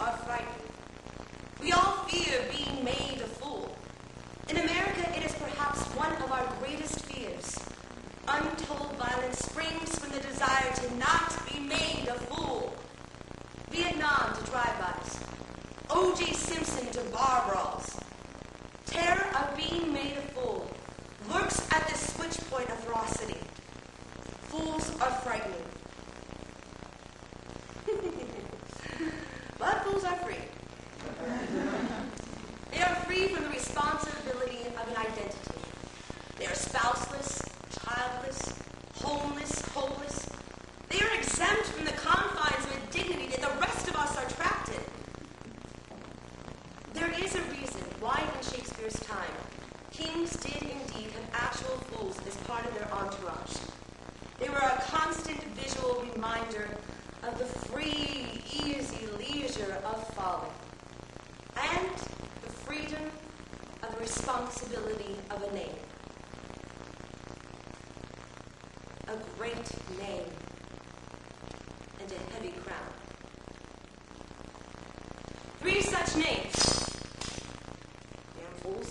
are frightened. We all fear being made a fool. In America, it is perhaps one of our greatest fears. Untold violence springs from the desire to not be made a fool. Vietnam to drive-bys. O.J. Simpson to bar brawls. Terror of being made a fool lurks at this switch-point of ferocity. Fools are frightening. But fools are free. They are free from the responsibility of an identity. They are spouseless, childless, homeless, hopeless. They are exempt from the confines of a dignity that the rest of us are trapped in. There is a reason why in Shakespeare's time, kings did indeed have actual fools as part of their entourage. They were a constant visual reminder of the free, easy leisure of folly and the freedom of the responsibility of a name. A great name and a heavy crown. 3 such names. Damn fools.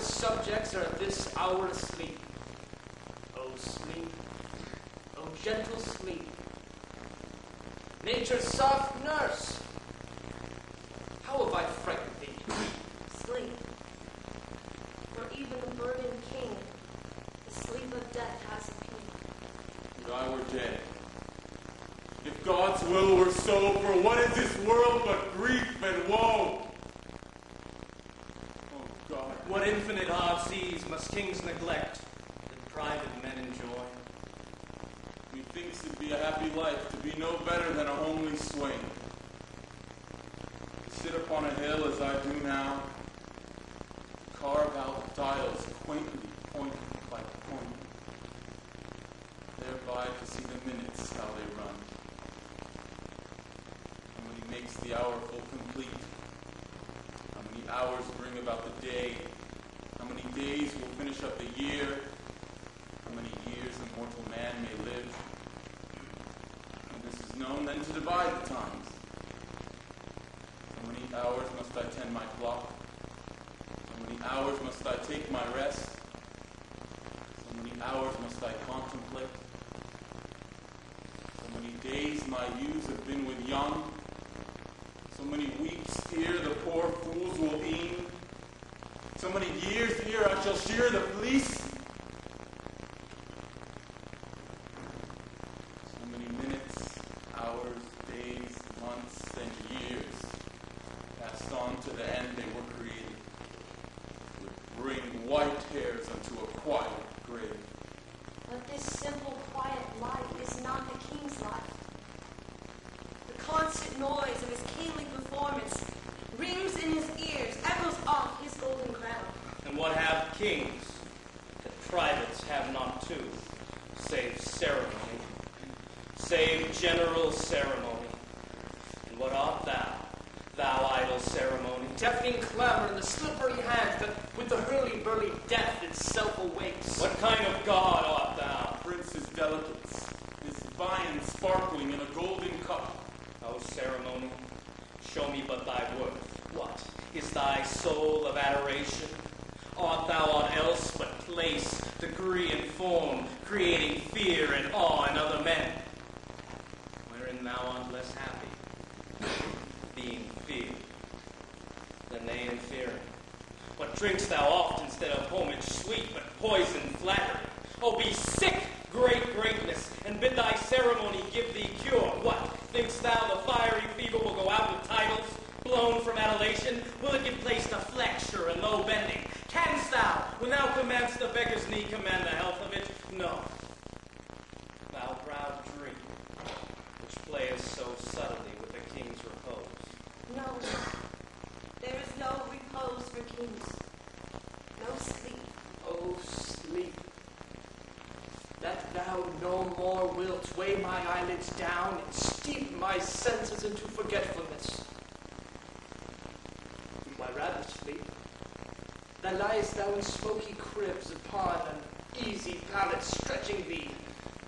Subjects are at this hour asleep. Oh, sleep. Oh, gentle sleep. Nature's soft nurse. How have I frightened thee? Sleep. For even the burdened king, the sleep of death has appeared. Would I were dead. If God's will were so, for what is this world but grief and woe? What infinite odd seas must kings neglect that private men enjoy? Methinks it'd be a happy life to be no better than a homely swain. To sit upon a hill as I do now, to carve out dials quaintly point by point, thereby to see the minutes how they run. And when he makes the hour full complete, how many hours bring about the day, how many days will finish up the year, how many years a mortal man may live. And this is known then to divide the times. How many hours must I tend my clock? How many hours must I take my rest? How many hours must I contemplate? So many days my youth have been with young, so many weeks here the poor fools will eat. So many years here I shall shear the fleece. So many minutes, hours, days, months, and years passed on to the end they were created, would bring white hairs unto a quiet grave. But this simple, quiet life is not the king's life. The constant noise of his kingly performance rings in his ears, echoes off his golden crown. And what have kings that privates have not too, save ceremony, save general ceremony? And what art thou, thou idle ceremony? Deafening clamor in the slippery hands that with the hurly-burly death itself awakes. What kind of god art thou? Prince's delicates, his viand sparkling in a golden cup. O ceremony, show me but thy worth. What? what? Is thy soul of adoration? Art thou aught else but place, degree, and form, creating fear and awe in other men? Wherein thou art less happy, being feared, than they in fearing. What drinkst thou oft instead of homage sweet, but poison flattery? Oh, be sick, great greatness, and bid thy ceremony give thee cure. What, thinkst thou the fiery fever will go out with titles, blown from adulation? Will it give place to flexure and low bending? Canst thou, when thou commandst the beggar's knee, command the health of it? No. Thou proud dream, which playest so subtly with the king's repose. No, there is no repose for kings. No sleep. Oh, sleep, that thou no more wilt weigh my eyelids down and steep my senses into forgetfulness. Do I rather sleep? Then liest thou in smoky cribs upon an easy pallet stretching thee,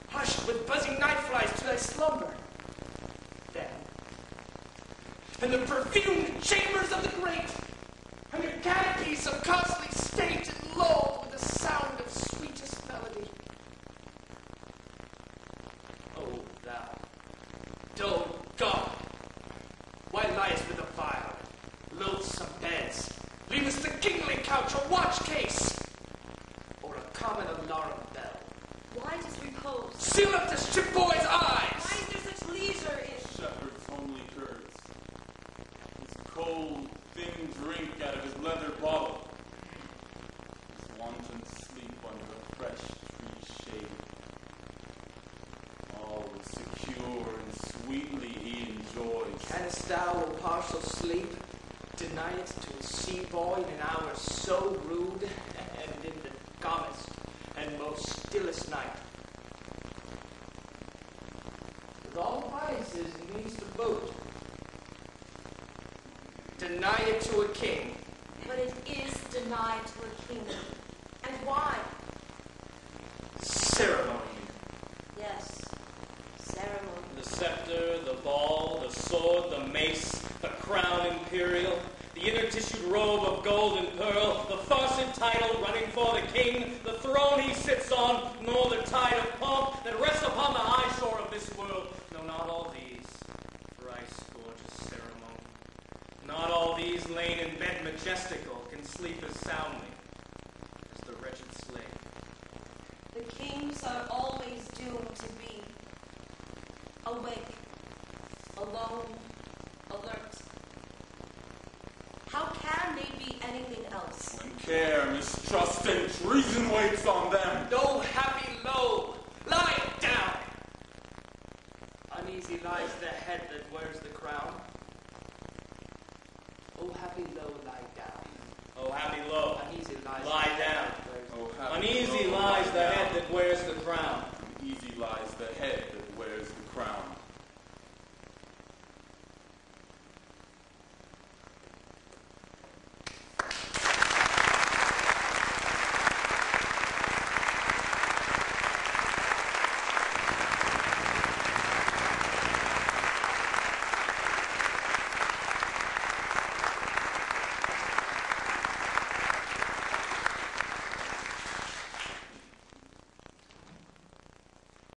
hushed with buzzing night flies to thy slumber. Then, in the perfumed chambers of the great, under canopies of costly state, and lulled with the sound of sweetest melody. O thou, dull God, why liest with the vile, loathsome beds? Leavest the kingly couch a watch case, or a common alarum bell? Why does repose? Seal up the ship boy's eyes! Why is there such leisure in... Shepherd's homely curds, his cold, thin drink out of his leather bottle, his wanton sleep under a fresh tree shade. All was secure and sweetly he enjoys. Canst thou, O partial sleep, deny it to a sea boy in an hour so rude, and in the calmest and most stillest night? With all vices and means to boot, deny it to a king. But it is denied to a king. And why? Ceremony. Yes, ceremony. The scepter, the ball, the sword, the mace, the crown imperial, the intertissued robe of gold and pearl, the farcid title running for the king, the throne he sits on, nor the tide of pomp that rests upon the high shore of this world. No, not all these, thrice gorgeous ceremony. Not all these, lain in bed majestical, can sleep as soundly as the wretched slave. The kings are always doomed to be awake, alone, alert. How can they be anything else? When care, mistrust, and treason waits on them. No happy low, lie down. Uneasy lies the head that wears the crown. Oh, happy low, lie down. Oh, happy low, Uneasy lies lie the head down. that wears the Oh, happy Uneasy low, lies lie the down. head